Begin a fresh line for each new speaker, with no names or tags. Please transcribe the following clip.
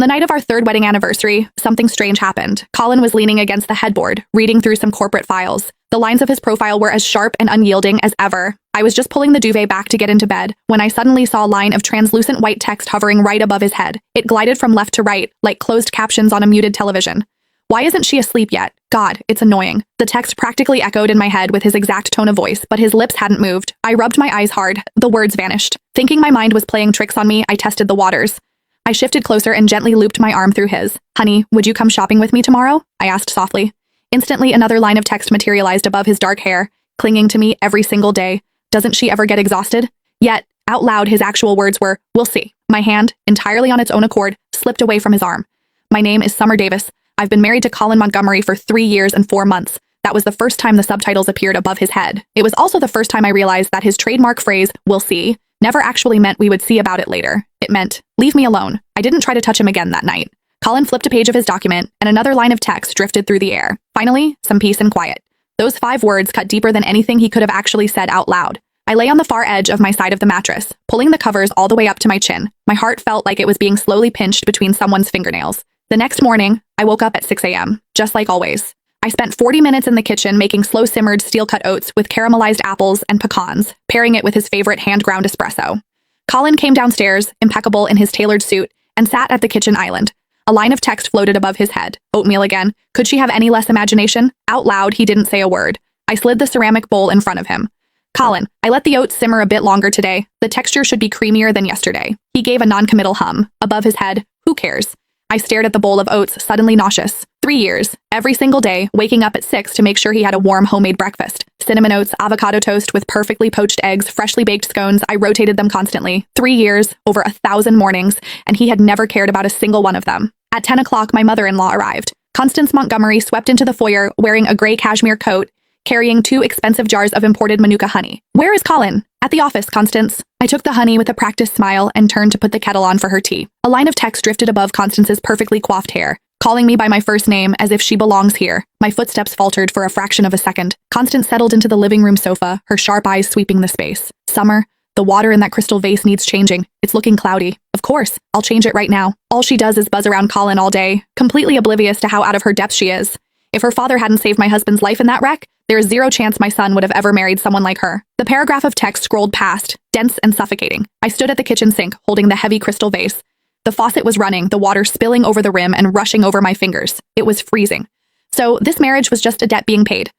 The night of our third wedding anniversary, something strange happened. Colin was leaning against the headboard, reading through some corporate files. The lines of his profile were as sharp and unyielding as ever. I was just pulling the duvet back to get into bed when I suddenly saw a line of translucent white text hovering right above his head. It glided from left to right, like closed captions on a muted television. Why isn't she asleep yet? God, it's annoying. The text practically echoed in my head with his exact tone of voice, but his lips hadn't moved. I rubbed my eyes hard. The words vanished. Thinking my mind was playing tricks on me, I tested the waters. I shifted closer and gently looped my arm through his. Honey, would you come shopping with me tomorrow? I asked softly. Instantly, another line of text materialized above his dark hair, clinging to me every single day. Doesn't she ever get exhausted? Yet, out loud, his actual words were, we'll see. My hand, entirely on its own accord, slipped away from his arm. My name is Summer Davis. I've been married to Colin Montgomery for 3 years and 4 months. That was the first time the subtitles appeared above his head. It was also the first time I realized that his trademark phrase, we'll see, never actually meant we would see about it later. It meant, leave me alone. I didn't try to touch him again that night. Colin flipped a page of his document, and another line of text drifted through the air. Finally, some peace and quiet. Those 5 words cut deeper than anything he could have actually said out loud. I lay on the far edge of my side of the mattress, pulling the covers all the way up to my chin. My heart felt like it was being slowly pinched between someone's fingernails. The next morning, I woke up at 6 a.m., just like always. I spent 40 minutes in the kitchen making slow-simmered steel-cut oats with caramelized apples and pecans, pairing it with his favorite hand-ground espresso. Colin came downstairs, impeccable in his tailored suit, and sat at the kitchen island. A line of text floated above his head. Oatmeal again. Could she have any less imagination? Out loud, he didn't say a word. I slid the ceramic bowl in front of him. Colin, I let the oats simmer a bit longer today. The texture should be creamier than yesterday. He gave a non-committal hum. Above his head, who cares? I stared at the bowl of oats, suddenly nauseous. 3 years, every single day, waking up at 6 to make sure he had a warm homemade breakfast. Cinnamon oats, avocado toast with perfectly poached eggs, freshly baked scones. I rotated them constantly. 3 years, over 1,000 mornings, and he had never cared about a single one of them. At 10 o'clock, my mother-in-law arrived. Constance Montgomery swept into the foyer wearing a gray cashmere coat, carrying 2 expensive jars of imported Manuka honey. Where is Colin? At the office, Constance. I took the honey with a practiced smile and turned to put the kettle on for her tea. A line of text drifted above Constance's perfectly coiffed hair, calling me by my first name as if she belongs here. My footsteps faltered for a fraction of a second. Constance settled into the living room sofa, her sharp eyes sweeping the space. Summer, the water in that crystal vase needs changing. It's looking cloudy. Of course, I'll change it right now. All she does is buzz around Colin all day, completely oblivious to how out of her depth she is. If her father hadn't saved my husband's life in that wreck, there is 0 chance my son would have ever married someone like her. The paragraph of text scrolled past, dense and suffocating. I stood at the kitchen sink, holding the heavy crystal vase. The faucet was running, the water spilling over the rim and rushing over my fingers. It was freezing. So this marriage was just a debt being paid.